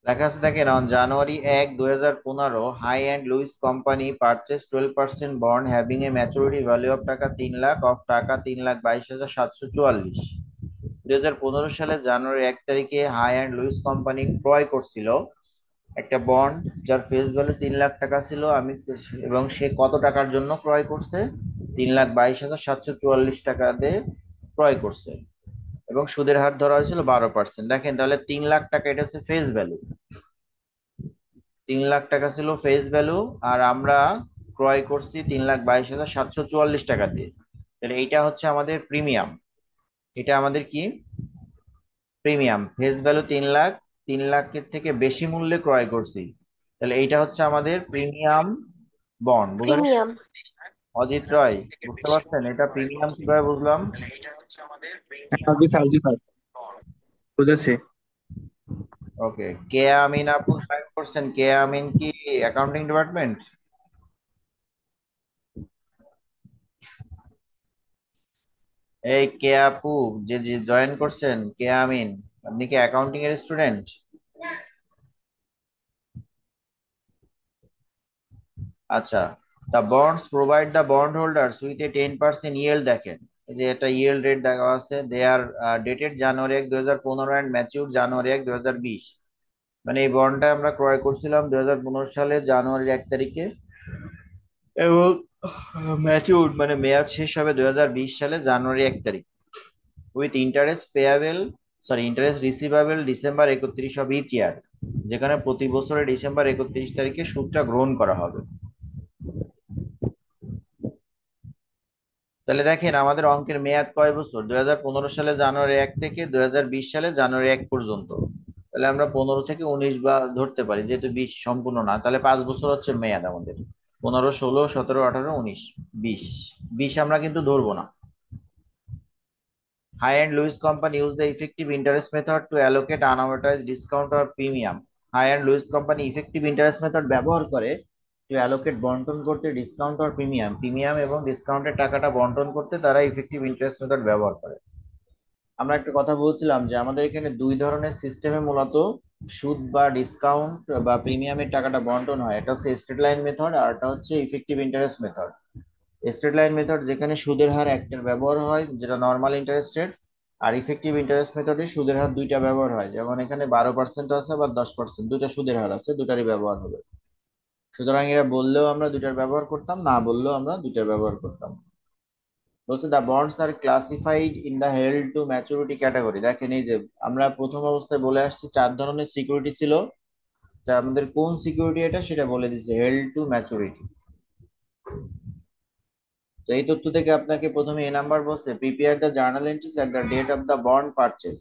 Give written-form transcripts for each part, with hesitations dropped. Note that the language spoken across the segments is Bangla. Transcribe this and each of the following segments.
লেখা আছে দেখেন, on January 1, 2015, high and Lewis company purchase 12% bond having a maturity value of টাকা 3 লাখ অফ টাকা 3,22,744। 2015 সালে January 1 তারিখে হাই অ্যান্ড লুইস কোম্পানি ক্রয় করছিল একটা বন্ড যার ফেস ভ্যালু 3 লাখ টাকা ছিল। এবং সে কত টাকার জন্য ক্রয় করছে? 3,22,744 টাকা দিয়ে ক্রয় করছে। এবং সুদের হার ধরা হয়েছিল 12%। দেখেন তাহলে 3 লাখ টাকা, এটা হচ্ছে ফেস ভ্যালু। 3 লাখ টাকা ছিল ফেস ভ্যালু, আর আমরা ক্রয় করছি 3,22,744 টাকা দিয়ে। তাহলে এইটা হচ্ছে আমাদের প্রিমিয়াম। এটা আমাদের কি? প্রিমিয়াম। ফেস ভ্যালু 3 লাখ, 3 লাখের থেকে বেশি মূল্যে ক্রয় করছি, তাহলে এইটা হচ্ছে আমাদের প্রিমিয়াম বন্ড। বোঝা গেছে? প্রিমিয়াম। অজিত রয়, বুঝতে পারছেন এটা প্রিমিয়াম কিভাবে বুঝলাম? হ্যাঁ, জি স্যার, জি স্যার, বুঝেছি। ওকে, কে আমিন আপু জয়েন করছেন। কে আমিন কি অ্যাকাউন্টিং ডিপার্টমেন্ট? এই কে আপু, যে যে জয়েন করছেন, কে আমিন, আপনি কি অ্যাকাউন্টিং এর স্টুডেন্ট? আচ্ছা। The bonds provide the bond holders with a 10% yield. দেখেন এই যে একটা ইয়েল্ড রেট দেখা আছে। They are dated January 1, 2015 and mature January 1, 2020। মানে এই বন্ডটা আমরা ক্রয় করছিলাম 2015 সালে January 1 তারিখে, এবং ম্যাচিউর মানে মেয়াদ শেষ হবে 2020 সালে January 1 তারিখ। With interest payable, sorry, interest receivable December 31 of each year, যেখানে প্রতি বছরে December 31 তারিখে সুদটা গ্রহণ করা হবে। তাহলে দেখেন আমাদের অঙ্কের মেয়াদ কয় বছর? 2015 সালে January 1 থেকে 2020 সালে January 1 পর্যন্ত। তাহলে আমরা 15 থেকে 19 বা ধরতে পারি, যেহেতু 20 সম্পূর্ণ না। তাহলে 5 বছর হচ্ছে মেয়াদ আমাদের। 15, 16, 17, 18, 19, 20। 20 আমরা কিন্তু ধরবো না। High and Lewis Company use the effective interest method to allocate unamortized discount or premium. High and Lewis Company effective interest method ব্যবহার করে to allocate বন্টন করতে ডিসকাউন্ট or প্রিমিয়াম, প্রিমিয়াম এবং ডিসকাউন্টের টাকাটা বন্টন করতে তারা ইফেক্টিভ ইন্টারেস্ট মেথড ব্যবহার করে। আমরা একটা কথা বলছিলাম যে আমাদের এখানে দুই ধরনের সিস্টেমে মূলত সুদ বা ডিসকাউন্ট বা প্রিমিয়ামের টাকাটা বন্টন হয়। একটা হচ্ছে স্ট্রেট লাইন মেথড, আর একটা হচ্ছে effective interest method. Straight line method যেখানে সুদের হার একটার ব্যবহার হয়, যেটা নর্মাল ইন্টারেস্ট রেট। আর ইফেক্টিভ ইন্টারেস্ট মেথডে সুদের হার দুইটা ব্যবহার হয়, যেমন এখানে 12% আছে, আবার 10%, দুইটা সুদের হার আছে, দুটারই ব্যবহার হবে। সুতরাং এরা বললেও আমরা দুইটার ব্যবহার করতাম, না বললেও আমরা দুইটার ব্যবহার করতাম। বলছে the bonds are classified in the held to maturity category. দেখেন এই যে আমরা প্রথম অবস্থায় বলে আসছি 4 ধরনের সিকিউরিটি ছিল, যা আমাদের কোন সিকিউরিটি এটা সেটা বলে দিচ্ছে, হেল্ড টু ম্যাচুরিটি। তো এই তথ্য থেকে আপনাকে প্রথমে এ নাম্বার বলছে, prepare the journal entries at the date of the bond purchase.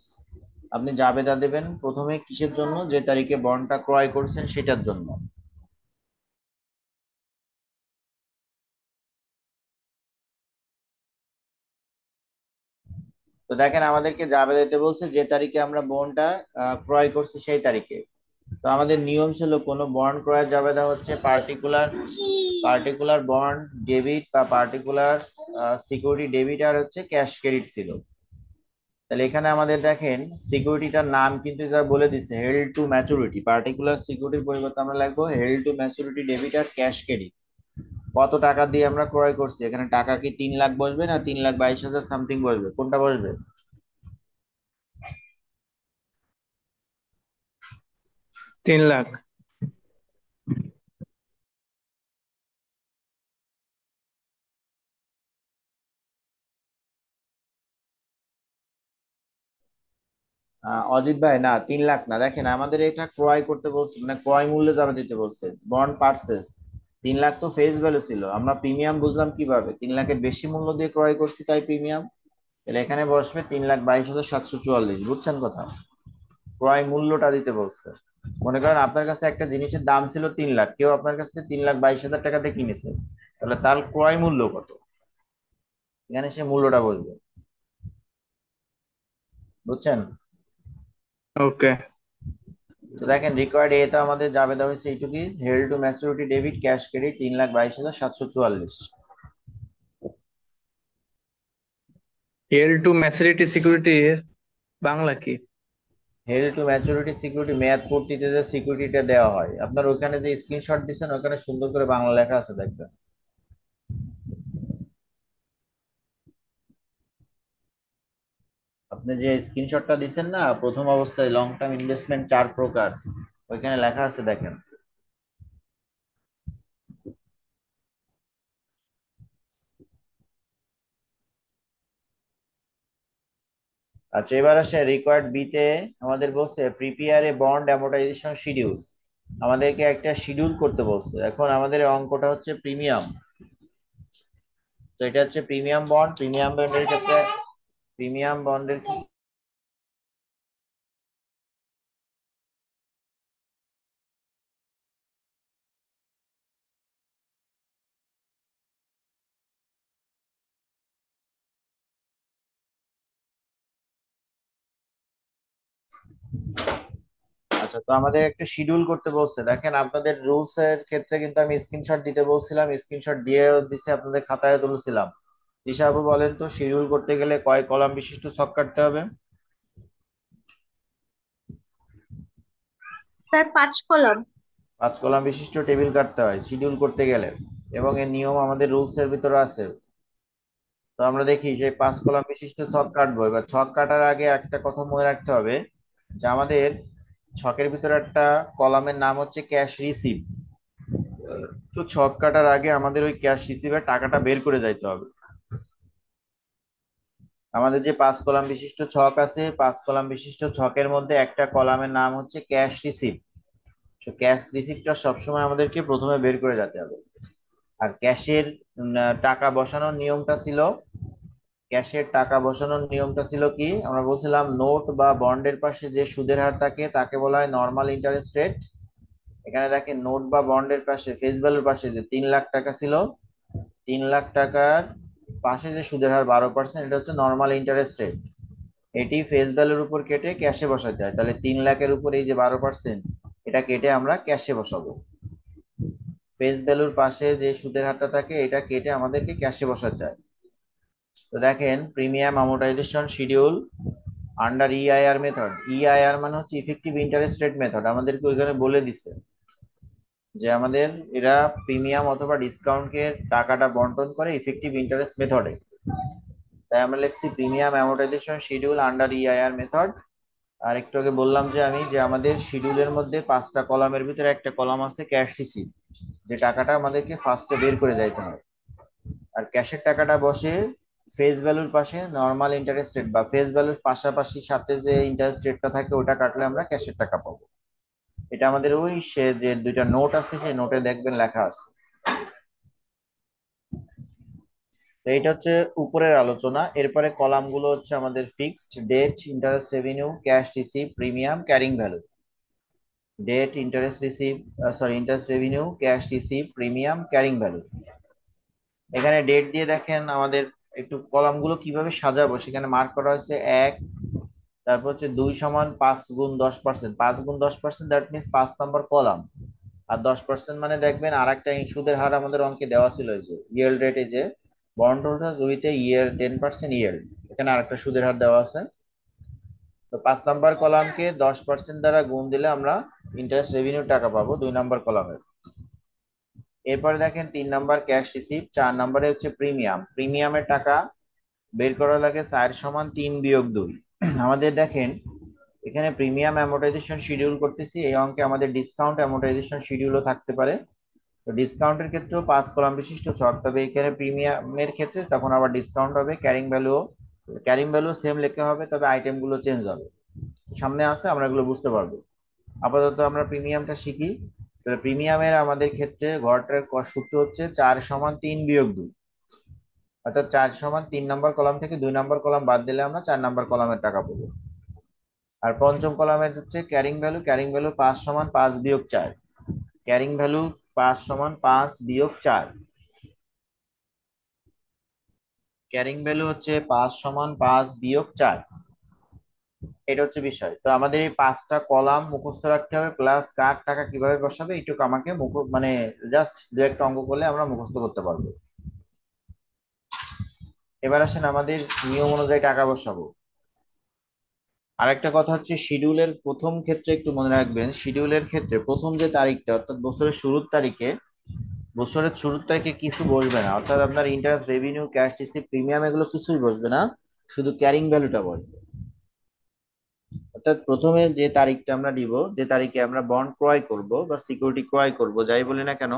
আপনি জাবেদা দেবেন প্রথমে কিসের জন্য? যে তারিখে বন্ডটা ক্রয় করছেন সেটার জন্য। তো দেখেন আমাদেরকে জাবেদা দিতে বলছে যে তারিখে আমরা বন্ডটা ক্রয় করছি সেই তারিখে। তো আমাদের নিয়ম ছিল কোনো বন্ড ক্রয়ের জাবেদা হচ্ছে পার্টিকুলার পার্টিকুলার বন্ড ডেবিট বা পার্টিকুলার সিকিউরিটি ডেবিট, আর হচ্ছে ক্যাশ ক্রেডিট ছিল। তাহলে এখানে আমাদের দেখেন সিকিউরিটিটার নাম কিন্তু যা বলে দিচ্ছে, হেল্ড টু ম্যাচুরিটি। পার্টিকুলার সিকিউরিটির পরিবর্তে আমরা লিখবো held to maturity debit R cash credit. কত টাকা দিয়ে আমরা ক্রয় করছি? এখানে টাকা কি 3 লাখ বসবে না 3,22,000 সামথিং বসবে? কোনটা বসবে? 3 লাখ। অজিত ভাই, না 3 লাখ না। দেখেন আমাদের এটা ক্রয় করতে বলছে, মানে ক্রয় মূল্যে যাবে দিতে বলছে, বন্ড পার্সেস। 3 লাখ তো ফেস ভ্যালু ছিল। আমরা প্রিমিয়াম বুঝলাম কিভাবে? 3 লাখের বেশি মূল্য দিয়ে ক্রয় করছি তাই প্রিমিয়াম। তাহলে এখানে বসবে 3,22,744। বুঝছেন কথা? ক্রয় মূল্যটা দিতে বলছে। মনে করেন আপনার কাছে একটা জিনিসের দাম ছিল 3 লাখ, কেউ আপনার কাছ থেকে 3,22,000 টাকাতে কিনেছে, তাহলে তার ক্রয় মূল্য কত? এখানে সে মূল্যটা বলবে। বুঝছেন? ওকে। তো দেখেন রিকোয়ার্ড এ তো আমাদের যাবে দেওয়া হয়েছে এইটুকুই, held to maturity debit cash credit 3,22,744। Held to maturity security Bangla কি? হেল্ড টু ম্যাচুরিটি সিকিউরিটি, মেয়াদ পূর্তিতে যে সিকিউরিটিটা দেওয়া হয়, আপনার ওখানে যে স্ক্রিনশট দিচ্ছেন ওখানে সুন্দর করে বাংলা লেখা আছে দেখবেন। আপনি যে স্ক্রিনশটটা দিচ্ছেন না প্রথম অবস্থায়, লং টার্ম ইনভেস্টমেন্ট 4 প্রকার, ওইখানে লেখা আছে দেখেন। আচ্ছা, এবার আসে রিকোয়ার্ড বি তে। আমাদের বলছে prepare a bond amortisation schedule, আমাদেরকে একটা শিডিউল করতে বলছে। এখন আমাদের এই অঙ্কটা হচ্ছে প্রিমিয়াম, তো এটা হচ্ছে প্রিমিয়াম বন্ড। প্রিমিয়াম বন্ডের ক্ষেত্রে, প্রিমিয়াম বন্ডের আচ্ছা, তো আমাদের একটা শিডিউল করতে বলছে। দেখেন আপনাদের রুলস এর ক্ষেত্রে কিন্তু আমি স্ক্রিনশট দিতে বলছিলাম, স্ক্রিনশট দিয়ে দিচ্ছে, আপনাদের খাতায় তুলছিলাম। দিশাবু বলেন তো, শিডিউল করতে গেলে কয় কলাম বিশিষ্ট ছক কাটতে হবে? Sir 5 column. 5 কলাম বিশিষ্ট টেবিল কাটতে হয় শিডিউল করতে গেলে, এবং এর নিয়ম আমাদের রুলস এর ভিতরে আছে। তো আমরা দেখি যে 5 কলাম বিশিষ্ট ছক কাটবো। এবার ছক কাটার আগে একটা কথা মনে রাখতে হবে, যে আমাদের ছকের ভিতরে একটা কলামের নাম হচ্ছে ক্যাশ রিসিভ। তো ছক কাটার আগে আমাদের ওই ক্যাশ রিসিভের টাকাটা বের করে যাইতে হবে। আমাদের যে 5 কলাম বিশিষ্ট ছক আছে, 5 কলাম বিশিষ্ট ছকের মধ্যে একটা কলামের নাম হচ্ছে ক্যাশ রিসিভ। তো ক্যাশ রিসিভটা সবসময় আমাদেরকে প্রথমে বের করে যেতে হবে। আর ক্যাশের টাকা বসানোর নিয়মটা ছিল, ক্যাশের টাকা বসানোর নিয়মটা ছিল কি, আমরা বলছিলাম নোট বা বন্ডের পাশে যে সুদের হার থাকে তাকে বলা হয় নর্মাল ইন্টারেস্ট রেট। এখানে দেখেন নোট বা বন্ডের পাশে ফেস ভ্যালুর পাশে যে 3 লাখ টাকা ছিল, 3 লাখ টাকার পাশে যে সুদের হার 12%, এটা হচ্ছে নর্মাল ইন্টারেস্ট রেট। এটি ফেস ভ্যালুর উপর কেটে ক্যাশে বসাতে হয়। তাহলে 3 লাখের উপর এই যে 12%, এটা কেটে আমরা ক্যাশে বসাবো। ফেস ভ্যালুর পাশে যে সুদের হারটা থাকে এটা কেটে আমাদেরকে ক্যাশে বসাতে হয়। তো দেখেন premium amortisation schedule under EIR method. EIR মানে হচ্ছে ইফেক্টিভ ইন্টারেস্ট রেট মেথড, আমাদেরকে ওইখানে বলে দিছে যে আমাদের এরা প্রিমিয়াম অথবা ডিসকাউন্টের টাকাটা বন্টন করে ইফেক্টিভ ইন্টারেস্ট মেথডে। তাই আমরা লিখছি premium amortisation schedule under EIR method. আর একটু আগে বললাম যে আমি, যে আমাদের শিডিউলের মধ্যে 5টা কলামের ভিতরে একটা কলাম আছে ক্যাশ রিসিভ, যে টাকাটা আমাদেরকে ফার্স্টে বের করে যাইতে হয়। আর ক্যাশের টাকাটা বসে ফেস ভ্যালুর পাশে নর্মাল ইন্টারেস্ট রেট, বা ফেস ভ্যালুর পাশাপাশি সাথে যে ইন্টারেস্ট রেটটা থাকে ওটা কাটলে আমরা ক্যাশের টাকা পাবো। এটা আমাদের ওই সে যে দুইটা নোট আছে সেই নোটে দেখবেন লেখা আছে। তো এটা হচ্ছে উপরের আলোচনা। এরপরে কলাম গুলো হচ্ছে আমাদের fixed, date, interest revenue, cash receive, premium, carrying value. Date, interest receive, sorry interest revenue, cash receive, premium, carrying value. এখানে ডেট দিয়ে দেখেন আমাদের একটু কলাম গুলো কিভাবে সাজাবো সেখানে মার্ক করা হয়েছে 1, তারপর হচ্ছে 2 = 5 × 10%, 5 × 10%, দ্যাট মিনস 5 নম্বর কলাম। আর 10% মানে দেখবেন আর একটা সুদের হার আমাদের অঙ্কে দেওয়া ছিল, এই যে ইয়েল্ড রেটে, যে bond holders with A year 10% yield, এখানে আরেকটা সুদের হার দেওয়া আছে। তো 5 নম্বর কলামকে 10% দ্বারা গুণ দিলে আমরা ইন্টারেস্ট রেভিনিউ টাকা পাবো 2 নম্বর কলামের। এরপরে দেখেন 3 নম্বর ক্যাশ রিসিভ, 4 নম্বরে হচ্ছে প্রিমিয়াম। প্রিমিয়ামের টাকা বের করা লাগে 4 = 3 - 2। আমাদের দেখেন এখানে প্রিমিয়াম অ্যামোর্টাইজেশন শিডিউল করতেছি, এই অঙ্কে আমাদের ডিসকাউন্ট অ্যামোর্টাইজেশন শিডিউলও থাকতে পারে। তো ডিসকাউন্টের ক্ষেত্রেও 5 কলাম বিশিষ্ট ছক, তবে এখানে প্রিমিয়ামের ক্ষেত্রে তখন আবার ডিসকাউন্ট হবে। ক্যারিং ভ্যালু সেম লেখা হবে, তবে আইটেম গুলো চেঞ্জ হবে। সামনে আছে, আমরা এগুলো বুঝতে পারবো। আপাতত আমরা প্রিমিয়ামটা শিখি। তাহলে প্রিমিয়ামের আমাদের ক্ষেত্রে ঘরটার সূত্র হচ্ছে 4 = 3 - 2, অর্থাৎ 4 = 3 নম্বর কলাম থেকে 2 নম্বর কলাম বাদ দিলে আমরা 4 নম্বর কলামের টাকা পাবো। আর পঞ্চম কলামের হচ্ছে carrying value. Carrying value 5 = 5 - 4, carrying value 5 = 5 - 4, carrying value হচ্ছে 5 = 5 - 4। এটা হচ্ছে বিষয়। তো আমাদের এই 5টা কলাম মুখস্থ রাখতে হবে, প্লাস কার টাকা কিভাবে বসাবে এইটুকু আমাকে মানে জাস্ট দু একটা অঙ্ক করলে আমরা মুখস্থ করতে পারবো। এবার আসেন আমাদের নিয়ম অনুযায়ী টাকা বসাবো। আরেকটা কথা হচ্ছে শিডিউলের প্রথম ক্ষেত্রে একটু মনে রাখবেন, শিডিউলের ক্ষেত্রে প্রথম যে তারিখটা অর্থাৎ বছরের শুরুর তারিখে কিছু বসবে না, অর্থাৎ আপনার interest, revenue, cash receipt, premium এগুলো কিছুই বসবে না, শুধু ক্যারিং ভ্যালুটা বসবে। অর্থাৎ প্রথমে যে তারিখটা আমরা দিব, যে তারিখে আমরা বন্ড ক্রয় করব বা সিকিউরিটি ক্রয় করব, যাই বলি না কেন,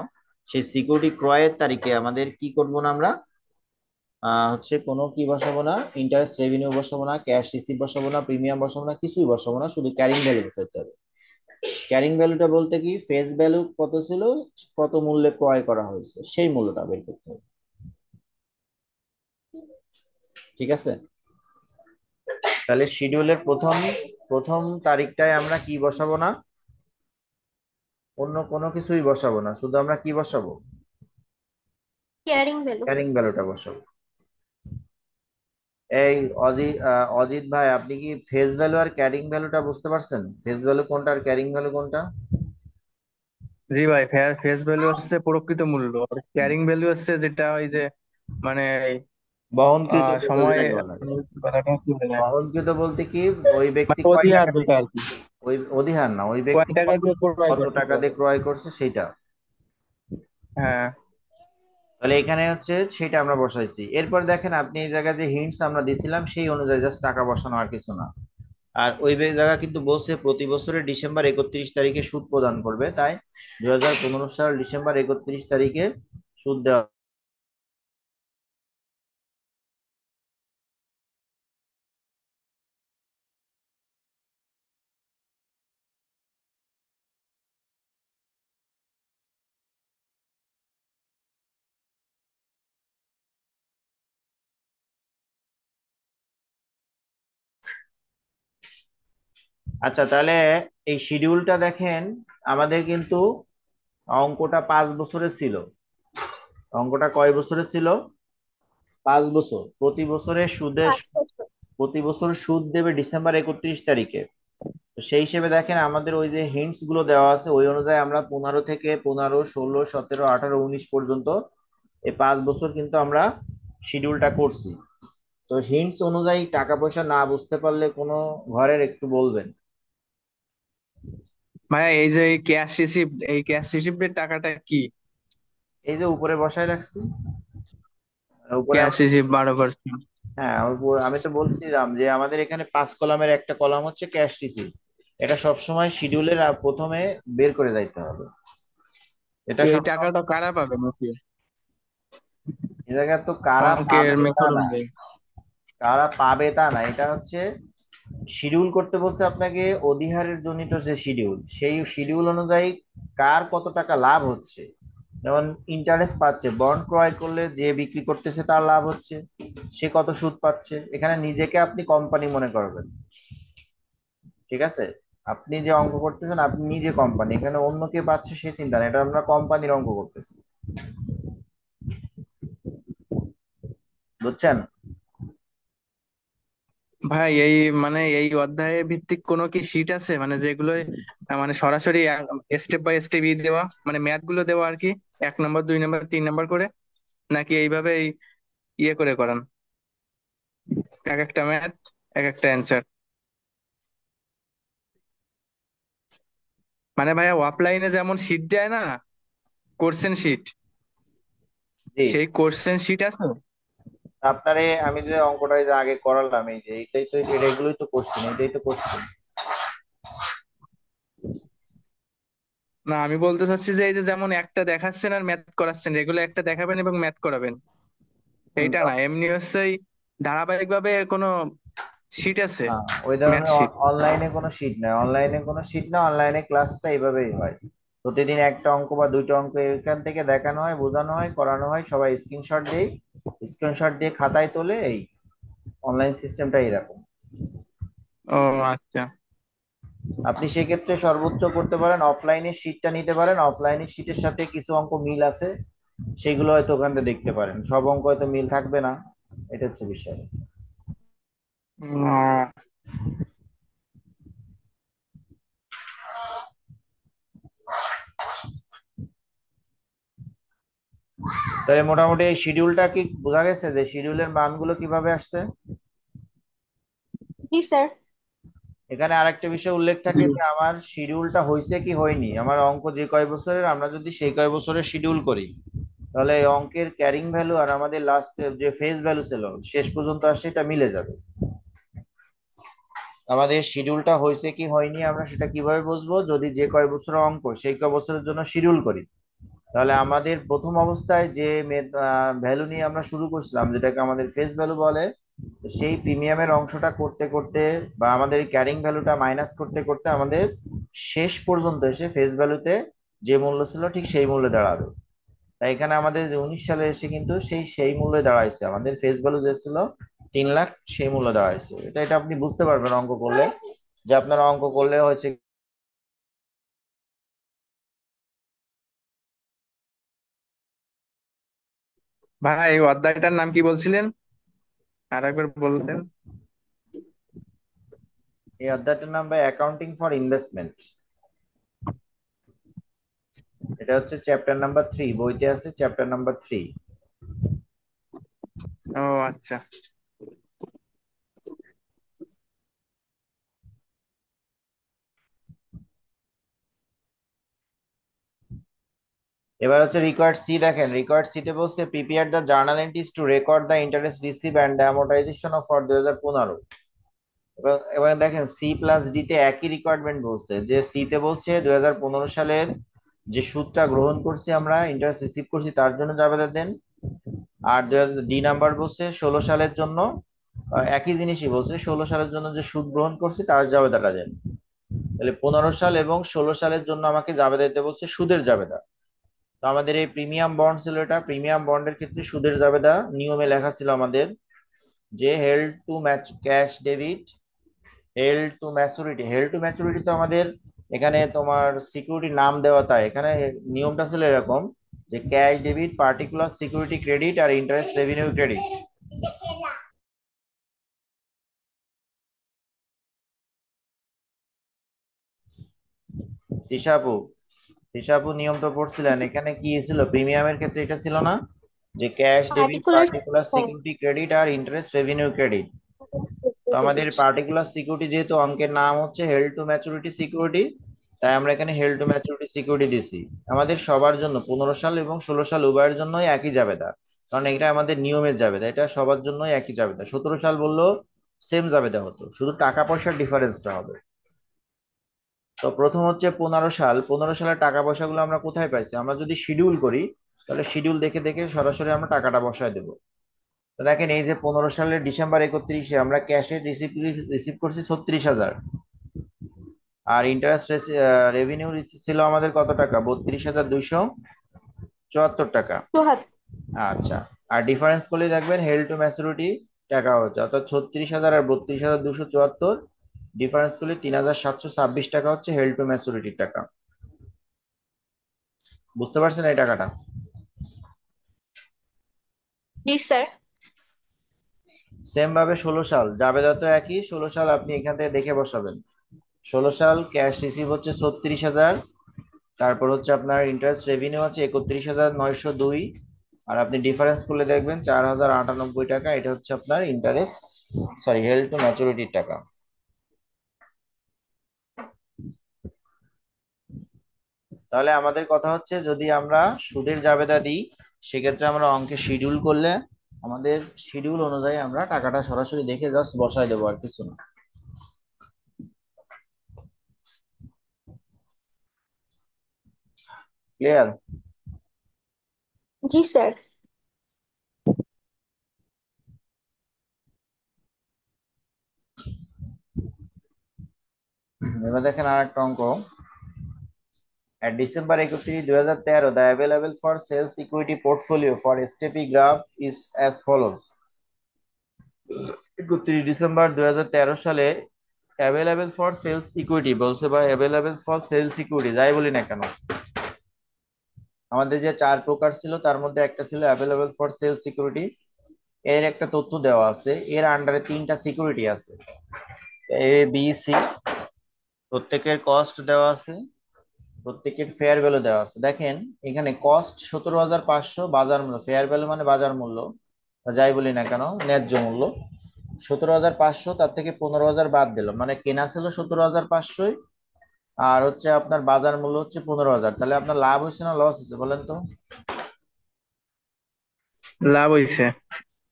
সেই সিকিউরিটি ক্রয়ের তারিখে আমাদের কি করব না আমরা, হচ্ছে কোনো কি বসাবো না, ইন্টারেস্ট রেভিনিউ বসাবো না, ক্যাশ রিসিপ্ট বসাবো না, প্রিমিয়াম বসাবো না, কিছুই বসাবো না, শুধু ক্যারিং ভ্যালু বসাতে হবে। ক্যারিং ভ্যালুটা বলতে কি, ফেস ভ্যালু কত ছিল, কত মূল্যে ক্রয় করা হয়েছে সেই মূল্যটা বের করতে হবে। ঠিক আছে? তাহলে শিডিউলের প্রথম প্রথম তারিখটায় আমরা কি বসাবো না, অন্য কোনো কিছুই বসাবো না, শুধু আমরা কি বসাবো, ক্যারিং ভ্যালু। ক্যারিং ভ্যালুটা বসাবো। এই অজিত ভাই, আপনি কি ফেস ভ্যালু আর ক্যারিং ভ্যালুটা বুঝতে পারছেন? ফেস ভ্যালু কোনটা আর ক্যারিং ভ্যালু কোনটা? জি ভাই, ফেস ভ্যালু হচ্ছে প্রকৃত মূল্য, আর ক্যারিং ভ্যালু হচ্ছে যেটা ওই যে মানে বহনকৃত মূল্য সময় যেটাকে বলা যায়। কথাটা কি বলে, বহনকৃত বলতে কি, ওই ব্যক্তি মানে কয় অধিহার টাকা দিয়ে, যেটা আর কি, ওই অধিহার না, ওই কয় ব্যক্তি টাকা কত দিয়ে ক্রয় কত টাকা করতেছে। দিয়ে ক্রয় করছে সেটা। হ্যাঁ তাহলে এখানে হচ্ছে সেটা আমরা বসাইছি। এরপর দেখেন আপনি এই জায়গায় যে হিন্টস আমরা দিছিলাম সেই অনুযায়ী জাস্ট টাকা বসানো, আর কিছু না। আর ওই জায়গা কিন্তু বলছে প্রতি বছরের ডিসেম্বর 31 তারিখে সুদ প্রদান করবে, তাই 2015 সাল ডিসেম্বর 31 তারিখে সুদ দেওয়া। আচ্ছা, তাহলে এই শিডিউলটা দেখেন, আমাদের কিন্তু অঙ্কটা 5 বছরের ছিল। অঙ্কটা কয় বছরের ছিল? 5 বছর। পাঁচ বছর। প্রতি বছর সুদ দেবে ডিসেম্বর 31 তারিখে। তো সেই হিসেবে দেখেন আমাদের ওই যে হিন্টস গুলো দেওয়া আছে ওই অনুযায়ী আমরা 15 থেকে 15, 16, 17, 18, 19 পর্যন্ত এই 5 বছর কিন্তু আমরা শিডিউলটা করছি। তো হিন্টস অনুযায়ী টাকা পয়সা না বুঝতে পারলে কোনো ঘরের একটু বলবেন। ভাইয়া, এই যে ক্যাশ রিসিপ্ট, এই ক্যাশ রিসিপ্টের টাকাটা কি? এই যে উপরে বসায় রাখছি, উপরে ক্যাশ আমরা, রিসিপ্ট 12%। হ্যাঁ আমি তো বলছিলাম যে আমাদের এখানে 5 কলামের একটা কলাম হচ্ছে ক্যাশ রিসিপ্ট। এটা সবসময় শিডিউলের প্রথমে বের করে যাইতে হবে। এটা এই সবসময়, টাকাটা কারা পাবে নাকি এ জায়গায় তো কারা অঙ্কের পাবে তা মেথড না, অনুযায়ী? কারা পাবে তা না, এটা হচ্ছে শিডিউল করতে বলছে আপনাকে, অধিহারের জনিত যে শিডিউল, সেই শিডিউল অনুযায়ী কার কত টাকা লাভ হচ্ছে। যেমন ইন্টারেস্ট পাচ্ছে, বন্ড ক্রয় করলে যে বিক্রি করতেছে তার লাভ হচ্ছে, সে কত সুদ পাচ্ছে। এখানে নিজেকে আপনি কোম্পানি মনে করবেন। ঠিক আছে? আপনি যে অঙ্ক করতেছেন আপনি নিজে কোম্পানি, এখানে অন্য কে পাচ্ছে সে চিন্তা নেই, এটা আমরা কোম্পানির অঙ্ক করতেছি। বুঝছেন? ভাই এই এই অধ্যায়ে ভিত্তিক কোনো কি শিট আছে, মানে যেগুলো মানে সরাসরি স্টেপ বাই স্টেপ দেওয়া, মানে ম্যাথ গুলো দেওয়া আর কি, 1 নম্বর 2 নম্বর 3 নম্বর করে, নাকি এইভাবে ইয়ে করে করান, এক একটা ম্যাথ এক একটা অ্যান্সার? মানে ভাইয়া অফলাইনে যেমন শিট দেয় না, কোশ্চেন শিট, জি। সেই কোশ্চেন শিট আছে? আপনারে আমি যে অঙ্কটা এই যে আগে করালাম, এই যে এইটাই তো, এগুলোই তো কোশ্চেন, এটাই তো কোশ্চেন। না, আমি বলতে চাচ্ছি যে এই যে যেমন একটা দেখাচ্ছেন আর ম্যাথ করাচ্ছেন, এগুলো একটা দেখাবেন এবং ম্যাথ করাবেন, এইটা না, এমনি হচ্ছে ধারাবাহিক ভাবে কোনো শিট আছে, না, ওই ম্যাথ ধরনের শিট? অনলাইনে কোনো শিট নাই, অনলাইনে কোনো শিট না, অনলাইনে ক্লাসটা এইভাবেই হয়। প্রতিদিন একটা অঙ্ক বা দুইটা অঙ্ক এখান থেকে দেখানো হয়, বোঝানো হয়, করানো হয়, সবাই স্ক্রিনশট দিয়ে খাতায় তোলে, এই অনলাইন সিস্টেমটা এরকম। ও আচ্ছা। আপনি সেক্ষেত্রে সর্বোচ্চ করতে পারেন অফলাইনে শিটটা নিতে পারেন, অফলাইনে শিটের সাথে কিছু অঙ্ক মিল আছে, সেগুলো হয়তো ওখান থেকে দেখতে পারেন, সব অঙ্ক হয়তো মিল থাকবে না, এটা হচ্ছে বিষয়। উম, তাহলে মোটামুটি এই শিডিউলটা কি বোঝা গেছে যে শিডিউলের মানগুলো কিভাবে আসছে? জি স্যার। এখানে আরেকটা বিষয় উল্লেখ থাকে যে আমার শিডিউলটা হয়েছে কি হয়নি, আমার অঙ্ক যে কয় বছরের আমরা যদি সেই কয় বছরের শিডিউল করি, তাহলে এই অঙ্কের ক্যারিং ভ্যালু আর আমাদের লাস্ট যে ফেস ভ্যালু ছিল শেষ পর্যন্ত আসে এটা মিলে যাবে। আমাদের শিডিউলটা হয়েছে কি হয়নি আমরা সেটা কিভাবে বুঝবো, যদি যে কয় বছরের অঙ্ক সেই কয় বছরের জন্য শিডিউল করি, তাহলে আমাদের প্রথম অবস্থায় যে ভ্যালু নিয়ে আমরা শুরু করছিলাম যেটাকে আমাদের ফেস ভ্যালু বলে, তো সেই প্রিমিয়ামের অংশটা করতে করতে বা আমাদের ক্যারিং ভ্যালুটা মাইনাস করতে করতে আমাদের শেষ পর্যন্ত এসে ফেস ভ্যালুতে যে মূল্য ছিল ঠিক সেই মূল্যে দাঁড়াবে। তাই এখানে আমাদের 19 সালে এসে কিন্তু সেই মূল্যে দাঁড়াইছে, আমাদের ফেস ভ্যালু যে ছিল 3 লাখ সেই মূল্য দাঁড়াইছে। এটা এটা আপনি বুঝতে পারবেন অঙ্ক করলে, যে আপনারা অঙ্ক করলে হচ্ছে। ভাই এই অধ্যায়টার নাম কি বলছিলেন, আর একবার বলতেন? এই অধ্যায়টার নাম ভাই অ্যাকাউন্টিং ফর ইনভেস্টমেন্ট। এটা হচ্ছে চ্যাপ্টার নাম্বার 3, বইতে আছে চ্যাপ্টার নাম্বার 3। ও আচ্ছা। এবার হচ্ছে রিকোয়ার্ড সি, দেখেন রিকোয়ার্ড সি তে বলছে prepare the journal entries two record the interest receive and the amortisation of for 2015। এবার এবার দেখেন সি প্লাস ডি তে একই রিকোয়ারমেন্ট বলছে, যে সি তে বলছে 2015 সালের যে সুদটা গ্রহণ করছি আমরা ইন্টারেস্ট রিসিভ করছি তার জন্য জাবেদা দেন। আর ডি নাম্বার বলছে 16 সালের জন্য একই জিনিসই বলছে, 16 সালের জন্য যে সুদ গ্রহণ করছি তার জাবেদাটা দেন। তাহলে 15 সাল এবং 16 সালের জন্য আমাকে জাবেদা দিতে বলছে সুদের জাবেদা। তো আমাদের এই প্রিমিয়াম বন্ড ছিল, এটা প্রিমিয়াম বন্ডের ক্ষেত্রে সুদের জাবেদা নিয়মে লেখা ছিল আমাদের যে held to match cash debit, held to maturity তো আমাদের এখানে তোমার সিকিউরিটি নাম দেওয়া, তাই এখানে নিয়মটা ছিল এরকম যে cash debit, particular security credit আর ইন্টারেস্ট রেভিনিউ ক্রেডিট। হিসাবু হিসাবু নিয়ম তো পড়ছিলেন, এখানে কি ছিল প্রিমিয়ামের ক্ষেত্রে এটা ছিল না যে cash debit, particular. Particular security credit আর ইন্টারেস্ট রেভিনিউ ক্রেডিট। তো আমাদের পার্টিকুলার সিকিউরিটি যেহেতু অঙ্কের নাম হচ্ছে হেল্ড টু ম্যাচুরিটি সিকিউরিটি, তাই আমরা এখানে হেল্ড টু ম্যাচুরিটি সিকিউরিটি দিছি। আমাদের সবার জন্য 15 সাল এবং 16 সাল উভয়ের জন্যই একই জাবেদা, কারণ এটা আমাদের নিয়মের জাবেদা, এটা সবার জন্যই একই জাবেদা। 17 সাল বললেও সেম জাবেদা হতো, শুধু টাকা পয়সার ডিফারেন্সটা হবে। তো প্রথম হচ্ছে 15 সাল, 15 সালের টাকা পয়সাগুলো আমরা কোথায় পাইছি, আমরা যদি শিডিউল করি তাহলে শিডিউল দেখে দেখে সরাসরি আমরা টাকাটা বসায় দেবো। তো দেখেন এই যে 15 সালের ডিসেম্বর 31-এ আমরা ক্যাশে রিসিভ রিসিভ করছি 36,000, আর ইন্টারেস্ট রেভিনিউ ছিল আমাদের কত টাকা, 32,274 টাকা। 74। আচ্ছা, আর ডিফারেন্স করলে দেখবেন হেল্ড টু ম্যাচুরিটি টাকা হচ্ছে, অর্থাৎ 36,000 আর 32,274 ডিফারেন্স করলে 3,726 টাকা হচ্ছে হেল্ড টু ম্যাচুরিটির টাকা। বুঝতে পারছেন এই টাকাটা? জি স্যার। সেম ভাবে 16 সাল জাবেদা তো একই, 16 সাল আপনি এখান থেকে দেখে বসাবেন। 16 সাল ক্যাশ রিসিভ হচ্ছে 36,000, তারপর হচ্ছে আপনার ইন্টারেস্ট রেভিনিউ আছে 31,902, আর আপনি ডিফারেন্স করলে দেখবেন 4,098 টাকা, এটা হচ্ছে আপনার ইন্টারেস্ট, সরি হেল্ড টু ম্যাচুরিটির টাকা। তাহলে আমাদের কথা হচ্ছে যদি আমরা সুদের জাবেদা দিই সেক্ষেত্রে আমরা অঙ্কে শিডিউল করলে আমাদের শিডিউল অনুযায়ী আমরা টাকাটা সরাসরি দেখে জাস্ট বসায় দেবো, আর কিছু না। ক্লিয়ার? জি স্যার। এবার দেখেন আর একটা অঙ্ক। At December 31, 2013, the available for sale security portfolio for STP Graph is as follows. 31 December 2013 সালে অ্যাভেলেবেল ফর সেলস ইকুইটি বলছে, বা অ্যাভেলেবেল ফর সেলস ইকুইটি যাই বলি না কেন, আমাদের যে 4 প্রকার ছিল তার মধ্যে একটা ছিল অ্যাভেলেবেল ফর সেলস সিকিউরিটি। এর একটা তথ্য দেওয়া আছে, এর আন্ডারে 3টা সিকিউরিটি আছে এ বি সি, প্রত্যেকের কস্ট দেওয়া আছে, প্রত্যেকের ফেয়ার ভ্যালু দেওয়া আছে। দেখেন এখানে কস্ট 17,500, বাজার মূল্য, ফেয়ার ভ্যালু মানে বাজার মূল্য, যাই বলি না কেন ন্যায্য মূল্য, 17,500, তার থেকে 15,000 বাদ দিল, মানে কেনা ছিল 17,500, আর হচ্ছে আপনার বাজার মূল্য হচ্ছে 15,000, তাহলে আপনার লাভ হয়েছে না লস হয়েছে বলেন তো? লাভ হইছে।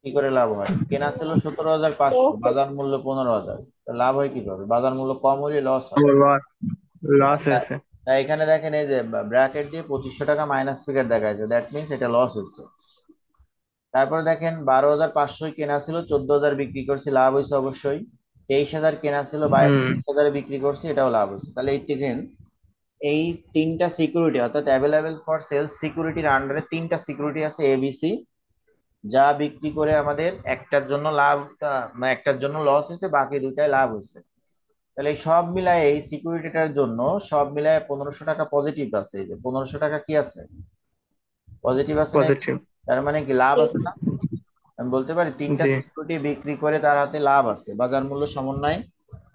কি করে লাভ হয়? কেনা ছিল 17,500, লস। বাজার মূল্য 15,000, লাভ হয় কিভাবে? বাজার মূল্য কম হলে লস ও হয়। লস, লস আচ্ছা, হয়েছে। তাই এখানে দেখেন এই যে ব্র্যাকেট দিয়ে 2500 টাকা মাইনাস ফিগার দেখাচ্ছে, দ্যাট মিনস এটা লস হয়েছে। তারপরে দেখেন 12,500 কেনা ছিল, 14,000 বিক্রি করছি, লাভ হয়েছে অবশ্যই। 23,000 কেনা ছিল, হুম। 23,000 বিক্রি করছি, এটাও লাভ হয়েছে। তাহলে এই দেখেন, এই তিনটা সিকিউরিটি অর্থাৎ অ্যাভেলেবেল ফর সেলস সিকিউরিটির আন্ডারে তিনটা সিকিউরিটি আছে এবিসি, যা বিক্রি করে আমাদের একটার জন্য লাভ, মানে একটার জন্য লস হয়েছে, বাকি দুটায় লাভ হয়েছে। তাহলে এই সব মিলায় এই সিকিউরিটিটার জন্য সব মিলায় 1500 টাকা পজিটিভ আছে, এই যে 1500 টাকা কি আছে, পজিটিভ আছে না? পজিটিভ। তার মানে কি লাভ আছে না? আমি বলতে পারি তিনটা জি। সিকিউরিটি বিক্রি করে তার হাতে লাভ আছে, বাজার মূল্য সমন্বয়,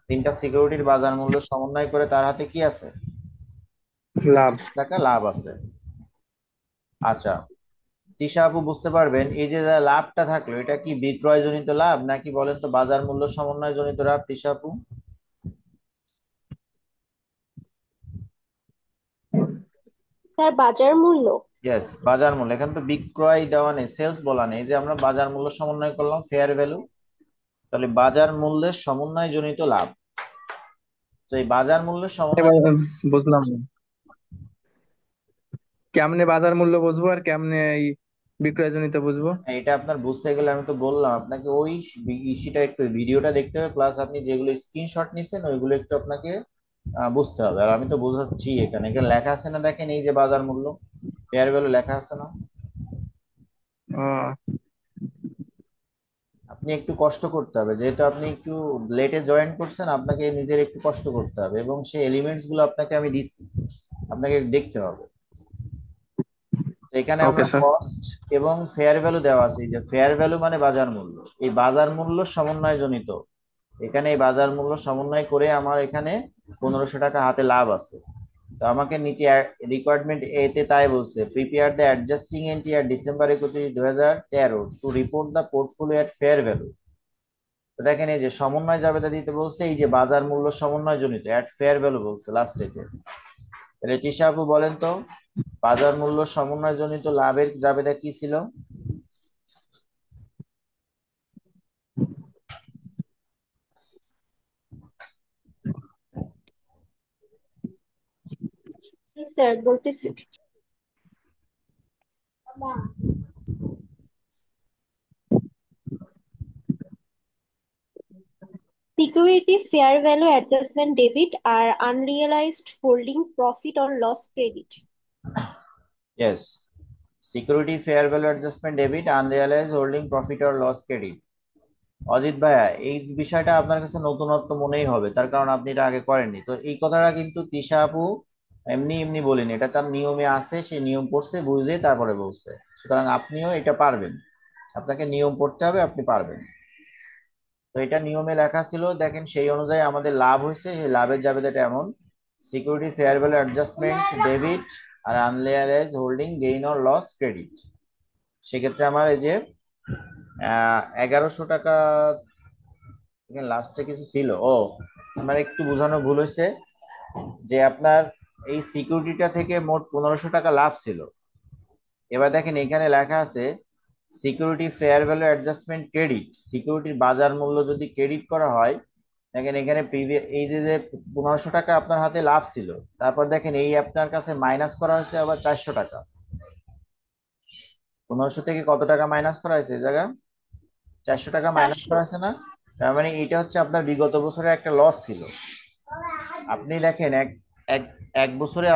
তিনটা সিকিউরিটির বাজার মূল্য সমন্বয় করে তার হাতে কি আছে, লাভ। টাকা লাভ আছে। আচ্ছা, তিশা আপু বুঝতে পারবেন এই যে যা লাভটা থাকলো, এটা কি বিক্রয় জনিত লাভ নাকি বলেন তো বাজার মূল্য সমন্বয় জনিত লাভ, তিশা আপু? তার বাজার মূল্য। ইয়েস, বাজার মূল্য। এখানে তো বিক্রয় দেওয়া নেই, সেলস বলা নেই, এই যে আমরা বাজার মূল্য সমন্বয় করলাম ফেয়ার ভ্যালু, তাহলে বাজার মূল্যের সমন্বয় জনিত লাভ। তো এই বাজার মূল্যের সমন্বয়, এবার বুঝলাম না। কেমনে বাজার মূল্য বুঝবো আর কেমনে এই বিক্রয় জনিত বুঝবো? এটা আপনার বুঝতে গেলে আমি তো বললাম আপনাকে ওই ইস্যুটা একটু ভিডিওটা দেখতে হবে, প্লাস আপনি যেগুলো স্ক্রিনশট নিছেন ওইগুলো একটু আপনাকে বুঝতে হবে। আর আমি তো বোঝাচ্ছি, এখানে এখানে লেখা আছে না, দেখেন এই যে বাজার মূল্য ফেয়ার ভ্যালু লেখা আছে না? ও। আপনি একটু কষ্ট করতে হবে, যেহেতু আপনি একটু লেটে জয়েন করছেন, আপনাকে নিজের একটু কষ্ট করতে হবে, এবং সেই এলিমেন্টস গুলো আপনাকে আমি দিচ্ছি, আপনাকে দেখতে হবে। তো এখানে ওকে আমরা স্যার। কস্ট এবং ফেয়ার ভ্যালু দেওয়া আছে, এই যে ফেয়ার ভ্যালু মানে বাজার মূল্য, এই বাজার মূল্য সমন্বয় জনিত, এখানে এই বাজার মূল্য সমন্বয় করে আমার এখানে 1500 টাকা হাতে লাভ আছে। তো আমাকে নিচে রিকোয়ারমেন্ট এতে তাই বলছে, প্রিপেয়ার দ্য অ্যাডজাস্টিং এন্ট্রি আর December 31, 2013 to report the portfolio at fair value. তো দেখেন এই যে সমন্বয় জাবেদা দিতে বলছে, এই যে বাজার মূল্য সমন্বয় জনিত এট ফেয়ার ভ্যালু বলছে লাস্ট এতে। তাহলে টিশা আপু বলেন তো, বাজার মূল্য সমন্বয় জনিত লাভের জাবেদা কি ছিল? স্যার বলতেছি। Security fair value adjustment debit আর unrealized holding profit or loss credit. Yes, security fair value adjustment debit, unrealized holding profit or loss credit. Ajit ভাইয়া, এই বিষয়টা আপনার কাছে নতুনত্ব মনেই হবে, তার কারণ আপনি এটা আগে করেননি। তো এই কথাটা কিন্তু তিশা আপু এমনি এমনি বলিনি, এটা তার নিয়মে আছে, সেই নিয়ম পড়ছে বুঝে তারপরে বলছে। সুতরাং আপনিও এটা পারবেন, আপনাকে নিয়ম পড়তে হবে, আপনি পারবেন। তো এটা নিয়মে লেখা ছিল, দেখেন সেই অনুযায়ী আমাদের লাভ হয়েছে, সেই লাভের জাবেদাটা এমন, security fair value adjustment debit আর unrealized holding gain or loss credit. সেক্ষেত্রে আমার এই যে 1100 টাকা, এখানে লাস্টে কিছু ছিল, ও আমার একটু বোঝানো ভুল হয়েছে, যে আপনার এই সিকিউরিটিটা থেকে মোট 1500 টাকা লাভ ছিল। এবার দেখেন এখানে লেখা আছে security fair value adjustment credit, সিকিউরিটির বাজার মূল্য যদি ক্রেডিট করা হয়, দেখেন এখানে প্রিভিয়াস এই যে যে 1500 টাকা আপনার হাতে লাভ ছিল, তারপর দেখেন এই আপনার কাছে মাইনাস করা হয়েছে আবার 400 টাকা, 1500 থেকে কত টাকা মাইনাস করা হয়েছে এই জায়গা, 400 টাকা মাইনাস 400। করা হয়েছে না? তার মানে এটা হচ্ছে আপনার বিগত বছরে একটা লস ছিল। আপনি দেখেন এক এক এক বছরে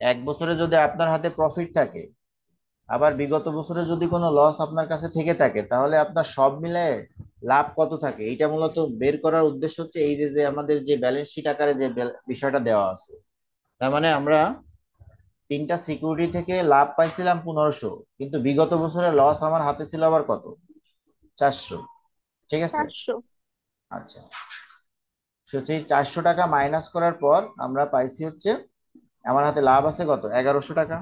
এক বছরে যদি আপনার হাতে প্রফিট থাকে, আবার বিগত বছরে যদি কোনো লস আপনার কাছে থেকে থাকে, তাহলে আপনার সব মিলে লাভ কত থাকে, এইটা মূলত বের করার উদ্দেশ্য হচ্ছে এই যে যে আমাদের যে ব্যালেন্স শিট আকারে যে বিষয়টা দেওয়া আছে। তার মানে আমরা তিনটা সিকিউরিটি থেকে লাভ পাইছিলাম 1500, কিন্তু বিগত বছরে লস আমার হাতে ছিল আবার কত, 400। ঠিক আছে? 400। আচ্ছা, সেই 400 টাকা মাইনাস করার পর আমরা পাইছি হচ্ছে আমার হাতে লাভ আছে কত, 1100 টাকা।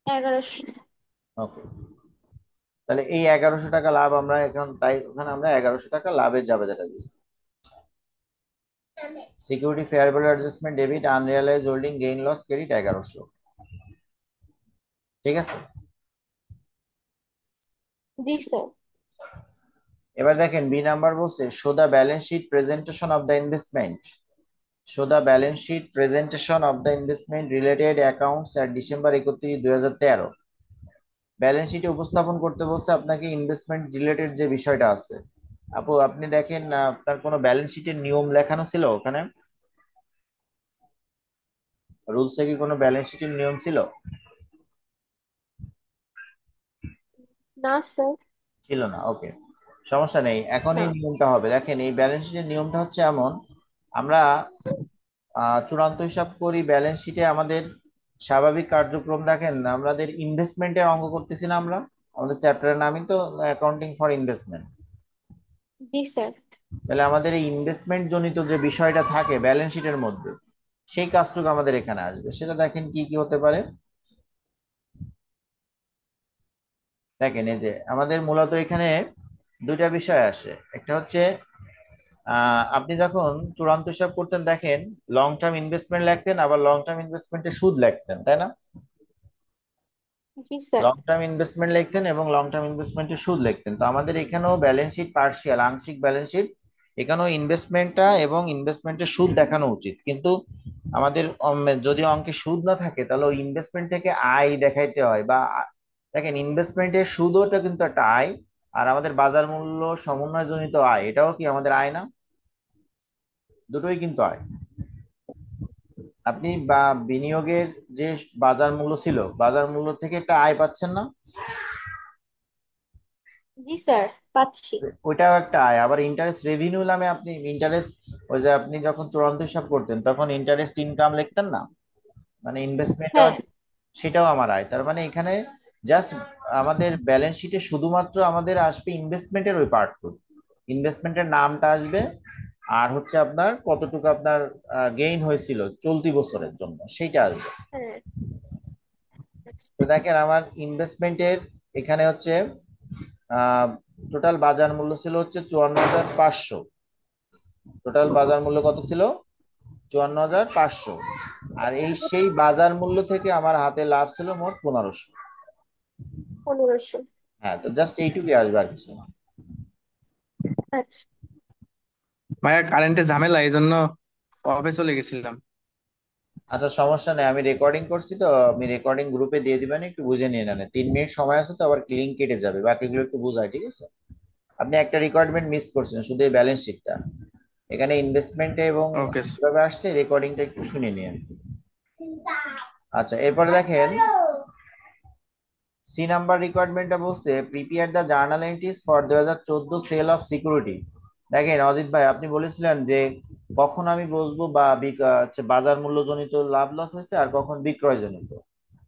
1100। ওকে, তাহলে এই 1100 টাকা লাভ আমরা এখন, তাই ওখানে আমরা 1100 টাকা লাভের জাবেদাটা দিচ্ছি। Security fair value adjustment debit, unrealized holding gain loss credit 1100। ঠিক আছে। জি স্যার। এবার দেখেন বি নাম্বার বলছে show the balance sheet presentation of the investment, show the balance sheet presentation of the investment related accounts at December 31, 2013। Balance শিটে উপস্থাপন করতে বলছে আপনাকে ইনভেস্টমেন্ট রিলেটেড যে বিষয়টা আছে। আপু আপনি দেখেন আপনার কোনো ব্যালেন্স শিটের নিয়ম লেখানো ছিল ওখানে? রুলসে কি কোনো ব্যালেন্স শিটের নিয়ম ছিল? না স্যার। ছিল না, ওকে, সমস্যা নেই। এখন না। এই নিয়মটা হবে, দেখেন এই ব্যালেন্স শিটের নিয়মটা হচ্ছে এমন, আমরা চূড়ান্ত হিসাব করি ব্যালেন্স শিটে আমাদের স্বাভাবিক কার্যক্রম। দেখেন আমাদের ইনভেস্টমেন্টের অঙ্ক করতেছি না আমরা, আমাদের চ্যাপ্টারের নামই তো accounting for investment. G sir. তাহলে আমাদের এই ইনভেস্টমেন্ট জনিত যে বিষয়টা থাকে ব্যালেন্স শিটের মধ্যে, সেই কাজটুকু আমাদের এখানে আসবে। সেটা দেখেন কি কি হতে পারে। দেখেন এই যে আমাদের মূলত এখানে দুইটা বিষয় আসে। একটা হচ্ছে আপনি যখন চূড়ান্ত হিসাব করতেন দেখেন লং টার্ম ইনভেস্টমেন্ট লিখতেন, আবার লং টার্ম ইনভেস্টমেন্টের সুদ লিখতেন, তাই না? জি স্যার। লং টার্ম ইনভেস্টমেন্ট লিখতেন এবং লং টার্ম ইনভেস্টমেন্টের সুদ লিখতেন। তো আমাদের এখানেও ব্যালেন্স শিট পার্শিয়াল, আংশিক ব্যালেন্স শিট, এখানেও ইনভেস্টমেন্টটা এবং ইনভেস্টমেন্টের সুদ দেখানো উচিত। কিন্তু আমাদের যদি অঙ্কে সুদ না থাকে তাহলে ওই ইনভেস্টমেন্ট থেকে আয় দেখাইতে হয়, বা দেখেন ইনভেস্টমেন্টের সুদও কিন্তু একটা আয়, আর আমাদের বাজার মূল্য সমন্বয়জনিত আয় এটাও কি আমাদের আয় না? দুটোই কিন্তু আয়। আপনি বা বিনিয়োগের যে বাজার মূল্য ছিল, বাজার মূল্য থেকে একটা আয় পাচ্ছেন না? জি স্যার, পাচ্ছি। ওইটাও একটা আয়। আবার ইন্টারেস্ট রেভিনিউ নামে আপনি ইন্টারেস্ট, ওই যে আপনি যখন চূড়ান্ত হিসাব করতেন তখন ইন্টারেস্ট ইনকাম লিখতেন না, মানে ইনভেস্টমেন্ট, হ্যাঁ। সেটাও আমার আয়। তার মানে এখানে জাস্ট আমাদের ব্যালেন্স শিটে শুধুমাত্র আমাদের আসবে ইনভেস্টমেন্টের ওই পার্টটুকু, ইনভেস্টমেন্টের নামটা আসবে, আর হচ্ছে আপনার কতটুকু আপনার গেইন হয়েছিল চলতি বছরের জন্য সেইটা আসবে। হ্যাঁ। আচ্ছা। তো দেখেন আমার ইনভেস্টমেন্টের এখানে হচ্ছে আহ টোটাল বাজার মূল্য ছিল হচ্ছে 54,500। টোটাল বাজার মূল্য কত ছিল? 54,500। আর এই সেই বাজার মূল্য থেকে আমার হাতে লাভ ছিল মোট 1,500। 1500। হ্যাঁ, তো জাস্ট এইটুকুই আসবে আর কিছু না। আচ্ছা। ভাইয়া কারেন্টের ঝামেলা এই জন্য অফে চলে গেছিলাম। আচ্ছা সমস্যা নেই, আমি রেকর্ডিং করছি তো, আমি রেকর্ডিং গ্রুপে দিয়ে দিবেন, একটু বুঝে নিয়ে নেন। 3 মিনিট সময় আছে তো, আবার লিঙ্ক কেটে যাবে, বাকিগুলো একটু বুঝাই, ঠিক আছে? আপনি একটা রিকোয়ারমেন্ট মিস করছেন, শুধু এই ব্যালেন্স শিটটা। এখানে ইনভেস্টমেন্টে এবং ওকে। কিভাবে আসছে রেকর্ডিংটা একটু শুনে নিন। আচ্ছা এরপরে দেখেন সি নাম্বার রিকোয়ারমেন্টটা বলছে prepare the journal entries for 2014 sale of security. দেখেন অজিত ভাই আপনি বলেছিলেন যে কখন আমি বসবো বা হচ্ছে বাজার মূল্যজনিত লাভ লস হয়েছে আর কখন বিক্রয় জনিত।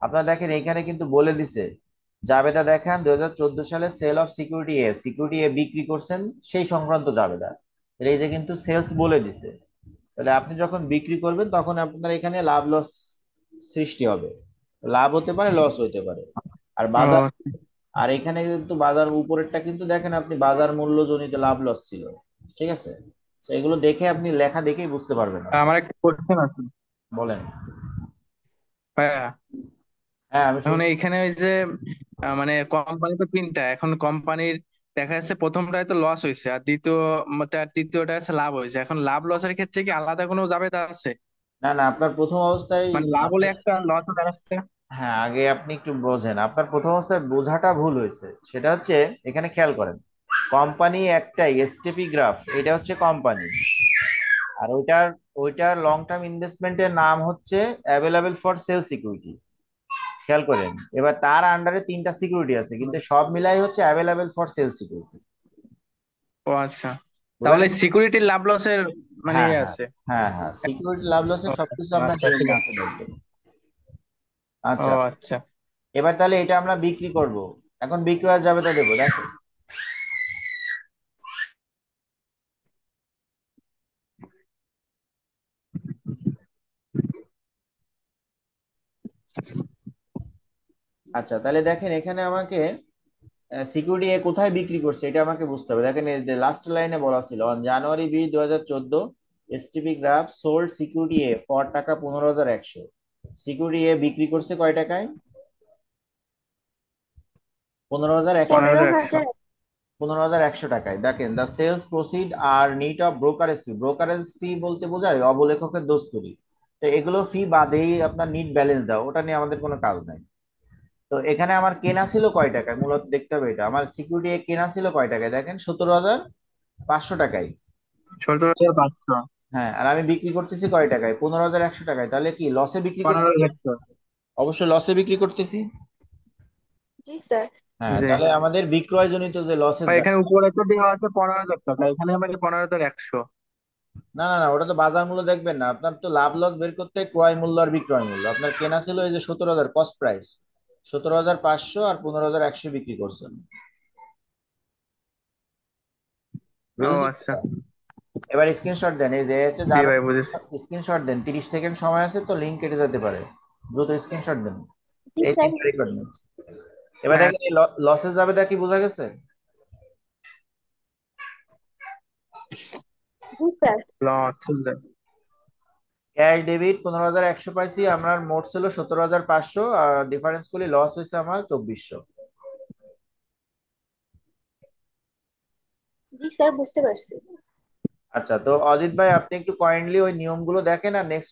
আপনার দেখেন এখানে কিন্তু বলে দিছে জাবেদা দেখান 2014 সালে sale of security A, security A বিক্রি করছেন সেই সংক্রান্ত জাবেদা। তাহলে এই যে কিন্তু সেলস বলে দিছে, তাহলে আপনি যখন বিক্রি করবেন তখন আপনার এখানে লাভ লস সৃষ্টি হবে, লাভ হতে পারে লস হতে পারে। আর বাজার, ও, আর এখানে কিন্তু বাজার উপরেরটা কিন্তু দেখেন আপনি বাজার মূল্য জনিত লাভ লস ছিল, ঠিক আছে? তো এগুলো দেখে আপনি লেখা দেখেই বুঝতে পারবেন আস্তে আমার আস্তে। একটা কোশ্চেন আছে বলেন। ভাইয়া। হ্যাঁ আমি এখন শুনছি। এইখানে ওই যে মানে কোম্পানি তো তিনটা, এখন কোম্পানির দেখা যাচ্ছে প্রথমটায় তো লস হয়েছে আর তৃতীয়টা আছে লাভ হয়েছে। এখন লাভ লসের ক্ষেত্রে কি আলাদা কোনো জাবেদা আছে? না না, আপনার প্রথম অবস্থায় মানে লাভ হলে আপনার, একটা, লস হলে আরেকটা? হ্যাঁ আগে আপনি একটু বোঝেন, আপনার প্রথম অবস্থায় বোঝাটা ভুল হয়েছে। সেটা হচ্ছে এখানে খেয়াল করেন, কোম্পানি একটাই এসটিপি গ্রাফ, এটা হচ্ছে কোম্পানি। আর ওইটার ওইটার লং টার্ম ইনভেস্টমেন্টের নাম হচ্ছে অ্যাভেলেবল ফর সেল সিকিউরিটি। খেয়াল করেন, এবার তার আন্ডারে 3টা সিকিউরিটি আছে কিন্তু সব মিলাই হচ্ছে অ্যাভেলেবল ফর সেল সিকিউরিটি। ও আচ্ছা, বুঝা তাহলে গেছে? সিকিউরিটির লাভ লসের মানে হ্যাঁ ইয়ে হ্যাঁ, আছে। হ্যাঁ হ্যাঁ, সিকিউরিটি লাভ লসের ও সবকিছু আপনার আচ্ছা, ঠিক নিয়মে আছে। আছে দেখবেন। ও আচ্ছা আচ্ছা। এবার তাহলে এটা আমরা বিক্রি করব, এখন বিক্রয় যাবে তা দেবো দেখো। আচ্ছা তাহলে দেখেন এখানে আমাকে সিকিউরিটি এ কোথায় বিক্রি করছে এটা আমাকে বুঝতে হবে। দেখেন লাস্ট লাইনে বলা ছিল on January 2014 STP graph sold security A for টাকা 15,100। সিকিউরিটি এ বিক্রি করছে কয় টাকায়? 15,100 পনেরো পনেরো হাজার একশো হাজার 15,100 টাকায়। দেখেন the sales proceed are net of brokerage fee. Brokerage fee বলতে বোঝায় অবলেখকের দোস্তরি। তো এগুলো ফি বাদেই আপনার নিট ব্যালেন্স দাও, ওটা নিয়ে আমাদের কোনো কাজ নাই। তো এখানে আমার কেনা ছিল কয় টাকায় মূলত দেখতে হবে। এটা আমার সিকিউরিটি কেনা ছিল কয় টাকায়, দেখেন 17,500 টাকায়। 17,500। হ্যাঁ, আর আমি বিক্রি করতেছি কয় টাকায়? 15,100 টাকায়। তাহলে কি লসে বিক্রি পনেরো করতেছি? হাজার অবশ্যই লসে বিক্রি করতেছি। জি স্যার। হ্যাঁ, জি তাহলে আমাদের বিক্রয়জনিত যে লসের ভাই, যা। এখানে উপরে তো দেওয়া আছে 15,000 টাকা, এখানে মানে 15,100। না না না, ওটা তো বাজার মূল্য দেখবেন না, আপনার তো লাভ লস বের করতে হয় ক্রয় মূল্য আর বিক্রয় মূল্য। আপনার কেনা ছিল এই যে 17,000 কস্ট প্রাইস, 17,500 আর 15,100 বিক্রি করছেন। ও বুঝলেন? আচ্ছা। এবার স্ক্রিনশট দেন, এই যে হচ্ছে জি যার ভাই, বুঝেছি। স্ক্রিনশট দেন, 30 সেকেন্ড সময় আছে তো, লিঙ্ক কেটে যেতে পারে। দ্রুত স্ক্রিনশট দেন। জি এই স্যার। রেকর্ড নেন। এবার হ্যাঁ, দেখেন এই লসে যাবে তা কি বোঝা গেছে? জি স্যার। লস। ক্যাশ ডেবিট 15,100 পাইছি, আমার মোট ছিল 17,500, আর ডিফারেন্স করলে লস হয়েছে আমার 2,400। জি স্যার, বুঝতে পারছি। আচ্ছা, তো অজিত ভাই আপনি একটু কাইন্ডলি ওই নিয়মগুলো দেখেন আর নেক্সট